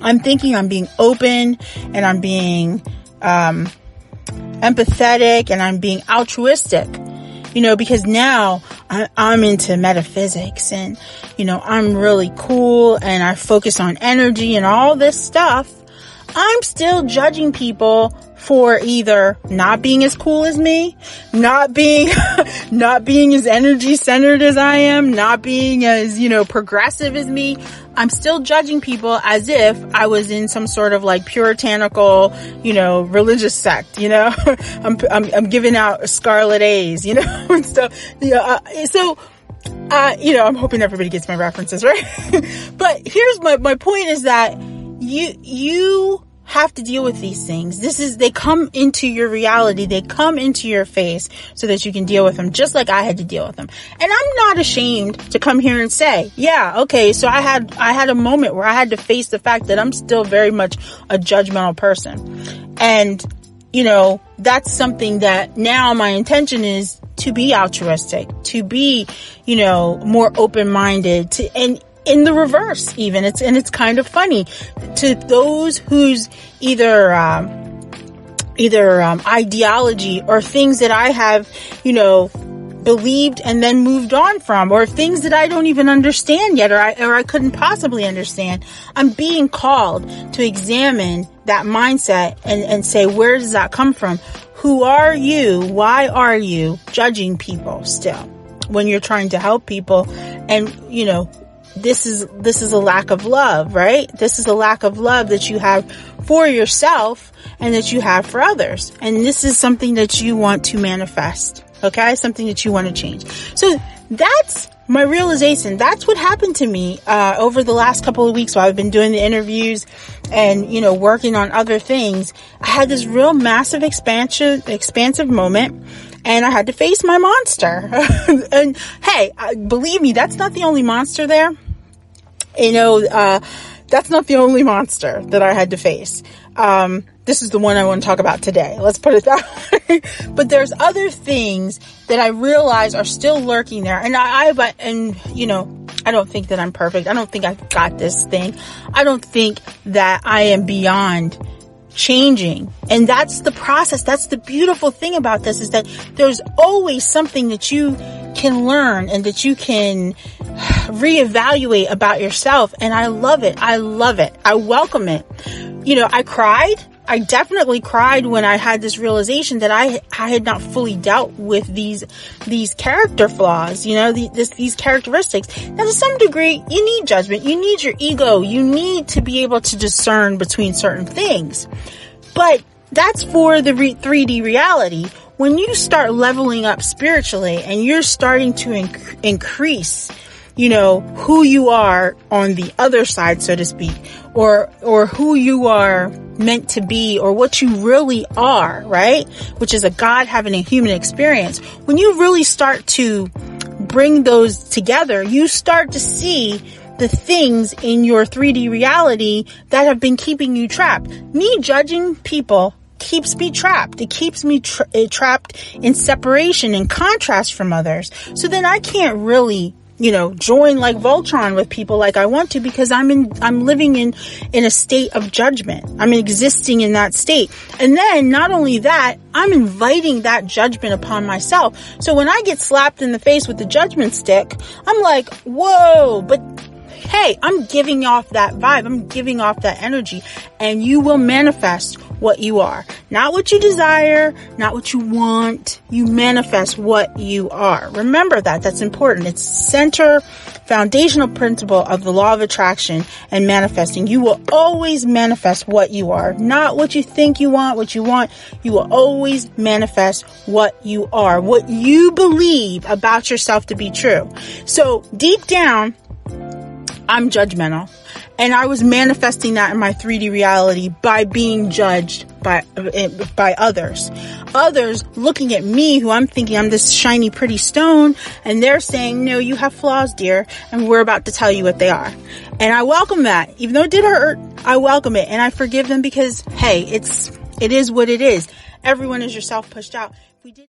I'm thinking I'm being open, and I'm being empathetic, and I'm being altruistic, because now I'm into metaphysics, and, I'm really cool, and I focus on energy and all this stuff. I'm still judging people for either not being as cool as me, not being as energy centered as I am, not being as, progressive as me. I'm still judging people as if I was in some sort of like puritanical, religious sect, I'm giving out scarlet A's, and stuff. I'm hoping everybody gets my references, right? But here's my point is that you have to deal with these things. They come into your reality. They come into your face so that you can deal with them, just like I had to deal with them. And I'm not ashamed to come here and say, yeah, okay, so I had a moment where I had to face the fact that I'm still very much a judgmental person. And, that's something that now my intention is to be altruistic, to be, more open-minded, and in the reverse even. It's kind of funny to those whose either ideology or things that I have, believed and then moved on from, or things that I don't even understand yet, or I couldn't possibly understand. I'm being called to examine that mindset and say, where does that come from? Who are you? Why are you judging people still when you're trying to help people? And, this is a lack of love, right? This is a lack of love that you have for yourself and that you have for others. And this is something that you want to manifest. Okay. Something that you want to change. So that's my realization. That's what happened to me, over the last couple of weeks while I've been doing the interviews and, working on other things. I had this real massive expansive moment. And I had to face my monster. And hey, believe me, that's not the only monster there. That's not the only monster that I had to face. This is the one I want to talk about today. Let's put it that way. But there's other things that I realize are still lurking there. And I don't think that I'm perfect. I don't think I've got this thing. I don't think that I am beyond changing. And that's the process. That's the beautiful thing about this, is that there's always something that you can learn and that you can reevaluate about yourself. And I love it. I love it. I welcome it. I cried. I definitely cried when I had this realization that I had not fully dealt with these character flaws, these characteristics. Now, to some degree, you need judgment. You need your ego. You need to be able to discern between certain things. But that's for the 3D reality. When you start leveling up spiritually and you're starting to increase, who you are on the other side, so to speak, or who you are meant to be, or what you really are, right? Which is a God having a human experience. When you really start to bring those together, you start to see the things in your 3D reality that have been keeping you trapped. Me judging people keeps me trapped. It keeps me trapped in separation and contrast from others. So then I can't really, join like Voltron with people like I want to, because I'm living in a state of judgment. I'm existing in that state. And then not only that, I'm inviting that judgment upon myself. So when I get slapped in the face with the judgment stick, I'm like, whoa, but hey, I'm giving off that vibe. I'm giving off that energy, and you will manifest what you are. Not what you desire, not what you want. You manifest what you are. Remember that. That's important. It's center, foundational principle of the law of attraction and manifesting. You will always manifest what you are, not what you think you want, what you want. You will always manifest what you are, what you believe about yourself to be true. So deep down, I'm judgmental, and I was manifesting that in my 3D reality by being judged by others. Others looking at me, who I'm thinking I'm this shiny, pretty stone, and they're saying, no, you have flaws, dear, and we're about to tell you what they are. And I welcome that. Even though it did hurt, I welcome it, and I forgive them, because, hey, it is what it is. Everyone is yourself pushed out. We did.